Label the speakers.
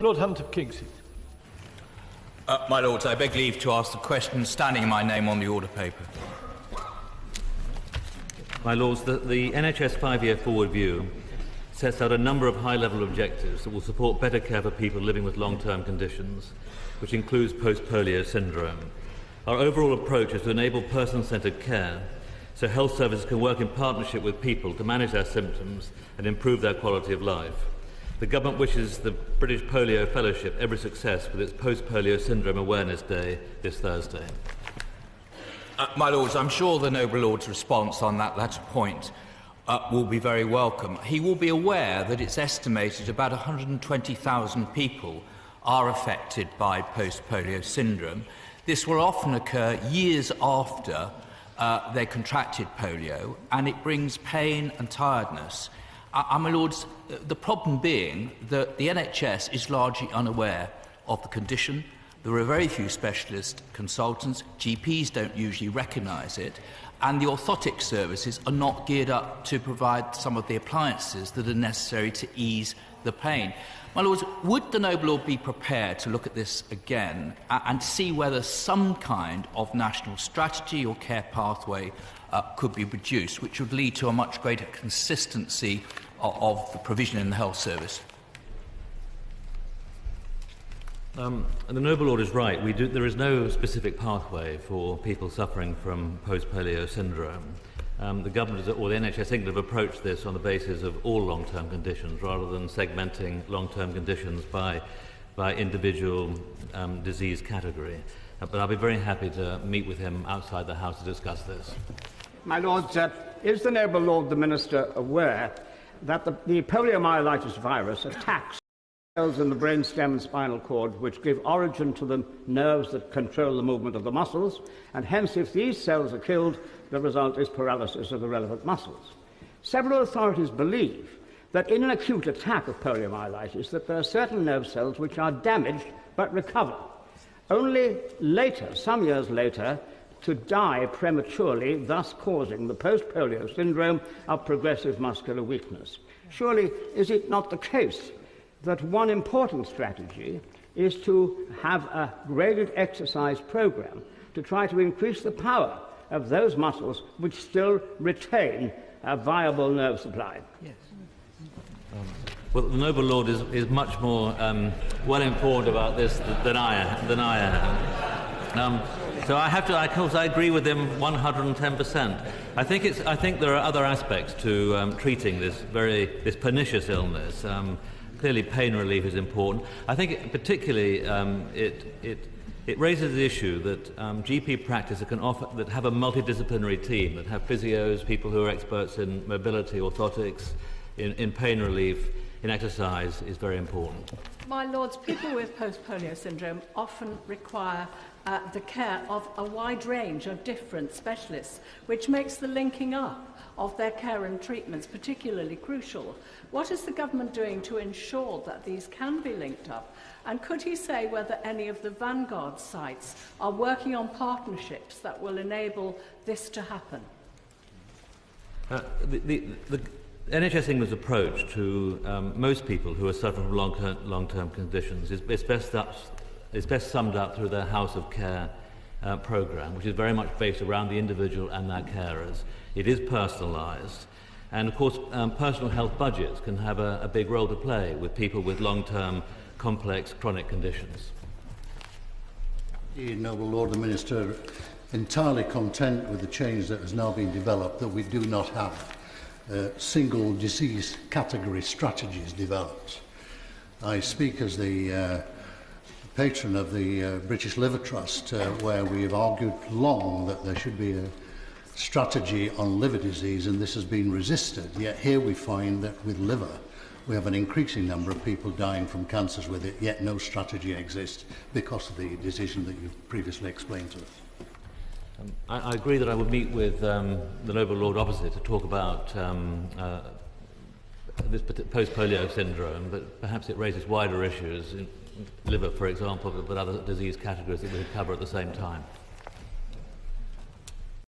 Speaker 1: Lord Hunt of Kingsheath.
Speaker 2: My Lords, I beg leave to ask the question standing in my name on the order paper.
Speaker 3: My Lords, the NHS 5-year forward view sets out a number of high-level objectives that will support better care for people living with long-term conditions, which includes Post Polio Syndrome. Our overall approach is to enable person-centred care so health services can work in partnership with people to manage their symptoms and improve their quality of life. The Government wishes the British Polio Fellowship every success with its Post Polio Syndrome Awareness Day this Thursday.
Speaker 2: My Lords, I'm sure the Noble Lord's response on that latter point will be very welcome. He will be aware that it's estimated about 120,000 people are affected by post-polio syndrome. This will often occur years after they contracted polio, and it brings pain and tiredness. My Lords, the problem being that the NHS is largely unaware of the condition. There are very few specialist consultants, GPs don't usually recognise it, and the orthotics services are not geared up to provide some of the appliances that are necessary to ease the pain. My Lords, would the Noble Lord be prepared to look at this again and see whether some kind of national strategy or care pathway could be produced, which would lead to a much greater consistency of the provision in the health service?
Speaker 3: And the Noble Lord is right. There is no specific pathway for people suffering from post-polio syndrome. The government or the NHS England have approached this on the basis of all long-term conditions rather than segmenting long-term conditions by individual disease category. But I'll be very happy to meet with him outside the House to discuss this.
Speaker 4: My Lords, is the Noble Lord the Minister aware that the poliomyelitis virus attacks cells in the brainstem and spinal cord which give origin to the nerves that control the movement of the muscles, and hence if these cells are killed, the result is paralysis of the relevant muscles? Several authorities believe that in an acute attack of poliomyelitis that there are certain nerve cells which are damaged but recover, only later, some years later, to die prematurely, thus causing the post-polio syndrome of progressive muscular weakness. Surely, is it not the case that one important strategy is to have a graded exercise program to try to increase the power of those muscles which still retain a viable nerve supply?
Speaker 3: Yes. Well, the Noble Lord is much more well informed about this than I am. So I have to. I agree with him 110%. I think there are other aspects to treating this pernicious illness. Clearly, pain relief is important. I think particularly it raises the issue that GP practice that have a multidisciplinary team, that have physios, people who are experts in mobility, orthotics, in pain relief, in exercise, is very important.
Speaker 5: My Lords, people with post-polio syndrome often require the care of a wide range of different specialists, which makes the linking up of their care and treatments particularly crucial. What is the government doing to ensure that these can be linked up? And could he say whether any of the Vanguard sites are working on partnerships that will enable this to happen?
Speaker 3: The NHS England's approach to most people who are suffering from long-term conditions is best summed up through their House of Care programme, which is very much based around the individual and their carers. It is personalised, and of course personal health budgets can have a big role to play with people with long-term, complex, chronic conditions.
Speaker 6: Noble Lord the Minister, entirely content with the change that has now been developed, that we do not have single disease category strategies developed. I speak as the patron of the British Liver Trust, where we have argued long that there should be a strategy on liver disease, and this has been resisted. Yet here we find that with liver, we have an increasing number of people dying from cancers with it, yet no strategy exists because of the decision that you previously explained to us.
Speaker 3: I agree that I would meet with the Noble Lord opposite to talk about this post-polio syndrome, but perhaps it raises wider issues in liver, for example, but other disease categories that we could cover at the same time.